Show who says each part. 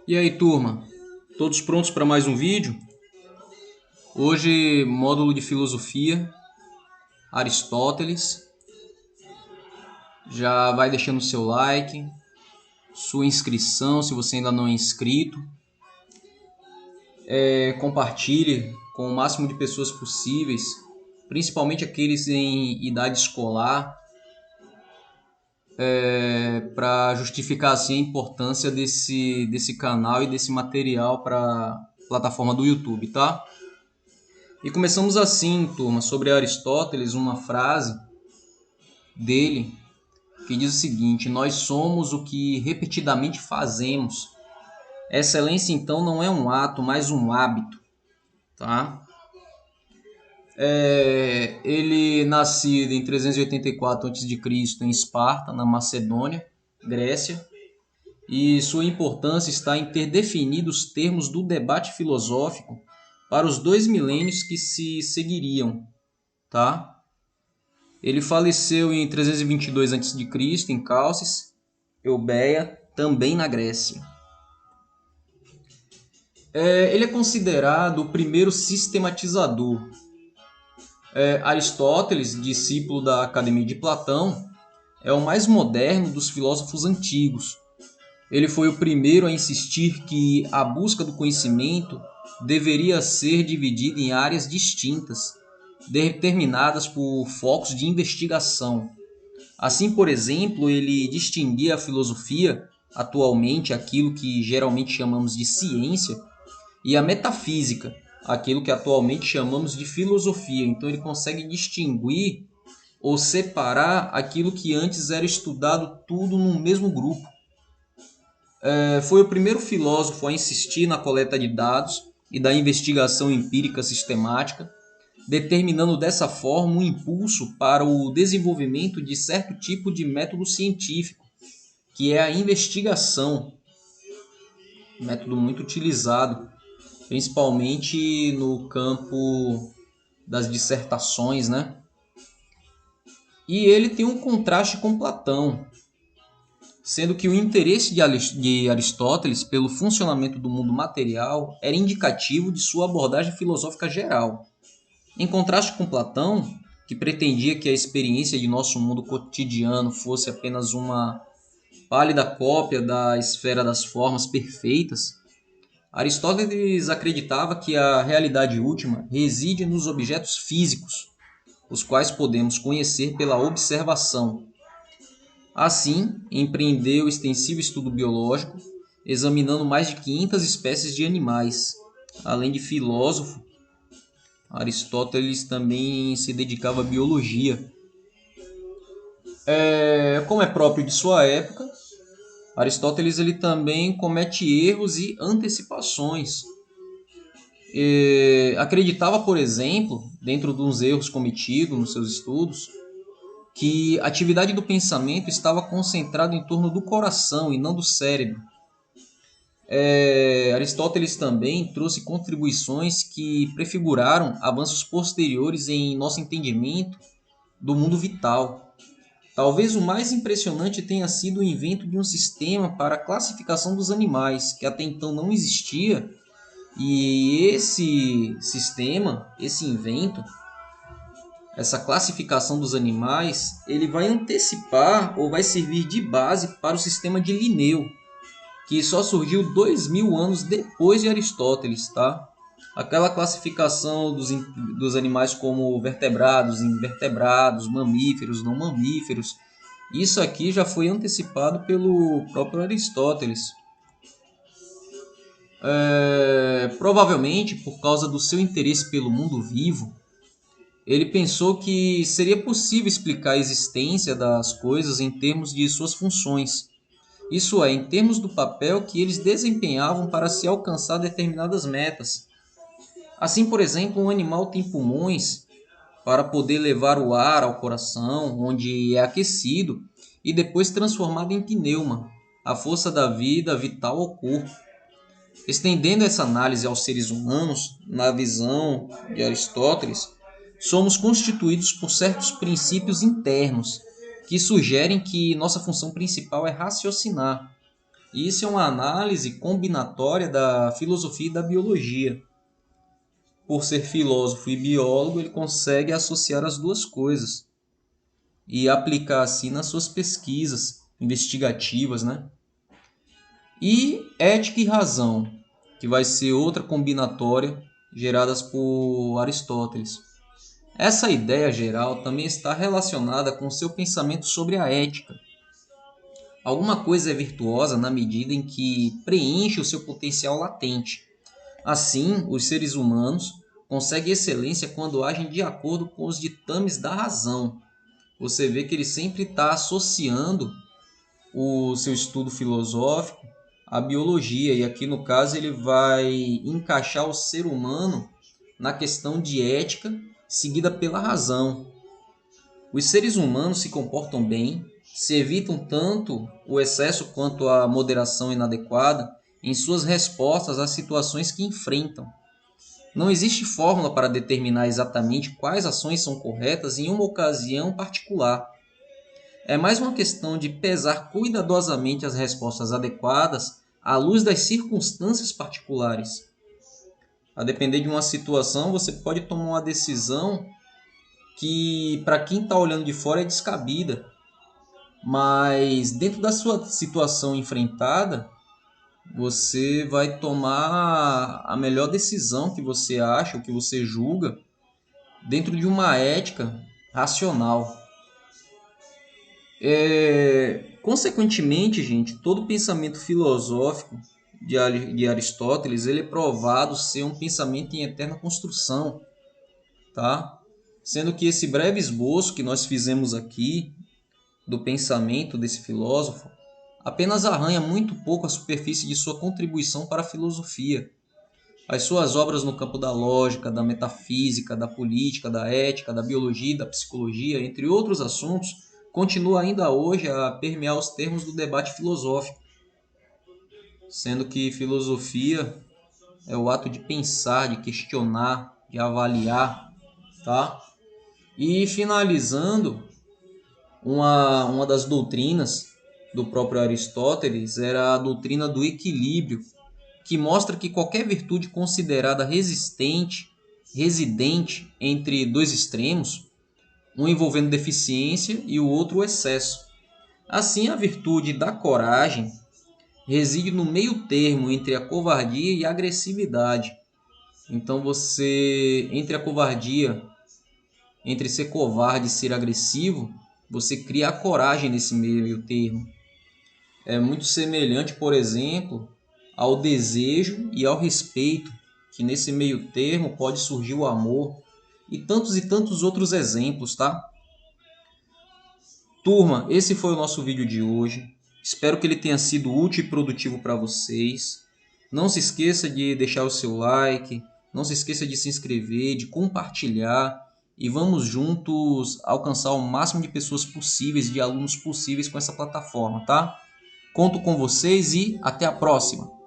Speaker 1: E aí, turma? Todos prontos para mais um vídeo? Hoje, módulo de filosofia, Aristóteles. Já vai deixando seu like, sua inscrição se você ainda não é inscrito. Compartilhe com o máximo de pessoas possíveis, principalmente aqueles em idade escolar, para justificar assim a importância desse canal e desse material para a plataforma do YouTube, tá? E começamos assim, turma, sobre Aristóteles, uma frase dele que diz o seguinte: nós somos o que repetidamente fazemos. Excelência, então, não é um ato, mas um hábito, tá? Ele nascido em 384 a.C. em Esparta, na Macedônia, Grécia, e sua importância está em ter definido os termos do debate filosófico para os 2 milênios que se seguiriam, tá? Ele faleceu em 322 a.C. em Calcis, Eubeia, também na Grécia. Ele é considerado o primeiro sistematizador. Aristóteles, discípulo da Academia de Platão, é o mais moderno dos filósofos antigos. Ele foi o primeiro a insistir que a busca do conhecimento deveria ser dividida em áreas distintas, determinadas por focos de investigação. Assim, por exemplo, ele distinguia a filosofia, atualmente aquilo que geralmente chamamos de ciência, e a metafísica, aquilo que atualmente chamamos de filosofia. Então ele consegue distinguir ou separar aquilo que antes era estudado tudo no mesmo grupo. Foi o primeiro filósofo a insistir na coleta de dados e da investigação empírica sistemática, determinando dessa forma um impulso para o desenvolvimento de certo tipo de método científico, que é a investigação, método muito utilizado, principalmente no campo das dissertações, né? E ele tem um contraste com Platão, sendo que o interesse de Aristóteles pelo funcionamento do mundo material era indicativo de sua abordagem filosófica geral. Em contraste com Platão, que pretendia que a experiência de nosso mundo cotidiano fosse apenas uma pálida cópia da esfera das formas perfeitas, Aristóteles acreditava que a realidade última reside nos objetos físicos, os quais podemos conhecer pela observação. Assim, empreendeu extensivo estudo biológico, examinando mais de 500 espécies de animais. Além de filósofo, Aristóteles também se dedicava à biologia. Como é próprio de sua época, Aristóteles ele também comete erros e antecipações. Acreditava, por exemplo, dentro dos erros cometidos nos seus estudos, que a atividade do pensamento estava concentrada em torno do coração e não do cérebro. Aristóteles também trouxe contribuições que prefiguraram avanços posteriores em nosso entendimento do mundo vital. Talvez o mais impressionante tenha sido o invento de um sistema para a classificação dos animais, que até então não existia, e esse sistema, esse invento, essa classificação dos animais, ele vai antecipar ou vai servir de base para o sistema de Linneu, que só surgiu 2000 anos depois de Aristóteles, tá? Aquela classificação dos animais como vertebrados, invertebrados, mamíferos, não mamíferos, isso aqui já foi antecipado pelo próprio Aristóteles. Provavelmente, por causa do seu interesse pelo mundo vivo, ele pensou que seria possível explicar a existência das coisas em termos de suas funções. Isso é, em termos do papel que eles desempenhavam para se alcançar determinadas metas. Assim, por exemplo, um animal tem pulmões para poder levar o ar ao coração, onde é aquecido e depois transformado em pneuma, a força da vida vital ao corpo. Estendendo essa análise aos seres humanos, na visão de Aristóteles, somos constituídos por certos princípios internos que sugerem que nossa função principal é raciocinar. E isso é uma análise combinatória da filosofia e da biologia. Por ser filósofo e biólogo, ele consegue associar as duas coisas e aplicar assim nas suas pesquisas investigativas, né? E ética e razão, que vai ser outra combinatória geradas por Aristóteles. Essa ideia geral também está relacionada com o seu pensamento sobre a ética. Alguma coisa é virtuosa na medida em que preenche o seu potencial latente. Assim, os seres humanos conseguem excelência quando agem de acordo com os ditames da razão. Você vê que ele sempre está associando o seu estudo filosófico à biologia, e aqui no caso ele vai encaixar o ser humano na questão de ética seguida pela razão. Os seres humanos se comportam bem, se evitam tanto o excesso quanto a moderação inadequada em suas respostas às situações que enfrentam. Não existe fórmula para determinar exatamente quais ações são corretas em uma ocasião particular. É mais uma questão de pesar cuidadosamente as respostas adequadas à luz das circunstâncias particulares. A depender de uma situação, você pode tomar uma decisão que, para quem está olhando de fora, é descabida. Mas, dentro da sua situação enfrentada, você vai tomar a melhor decisão que você acha, o que você julga, dentro de uma ética racional. Consequentemente, gente, todo pensamento filosófico de Aristóteles ele é provado ser um pensamento em eterna construção, tá? Sendo que esse breve esboço que nós fizemos aqui do pensamento desse filósofo apenas arranha muito pouco a superfície de sua contribuição para a filosofia. As suas obras no campo da lógica, da metafísica, da política, da ética, da biologia, da psicologia, entre outros assuntos, continuam ainda hoje a permear os termos do debate filosófico, sendo que filosofia é o ato de pensar, de questionar, de avaliar, tá? E finalizando, uma das doutrinas do próprio Aristóteles era a doutrina do equilíbrio, que mostra que qualquer virtude considerada residente entre dois extremos, um envolvendo deficiência e o outro o excesso. Assim, a virtude da coragem reside no meio termo entre a covardia e a agressividade. Então entre a covardia, entre ser covarde e ser agressivo, você cria a coragem nesse meio termo. É muito semelhante, por exemplo, ao desejo e ao respeito, que nesse meio termo pode surgir o amor e tantos outros exemplos, tá? Turma, esse foi o nosso vídeo de hoje. Espero que ele tenha sido útil e produtivo para vocês. Não se esqueça de deixar o seu like, não se esqueça de se inscrever, de compartilhar e vamos juntos alcançar o máximo de pessoas possíveis, de alunos possíveis com essa plataforma, tá? Conto com vocês e até a próxima!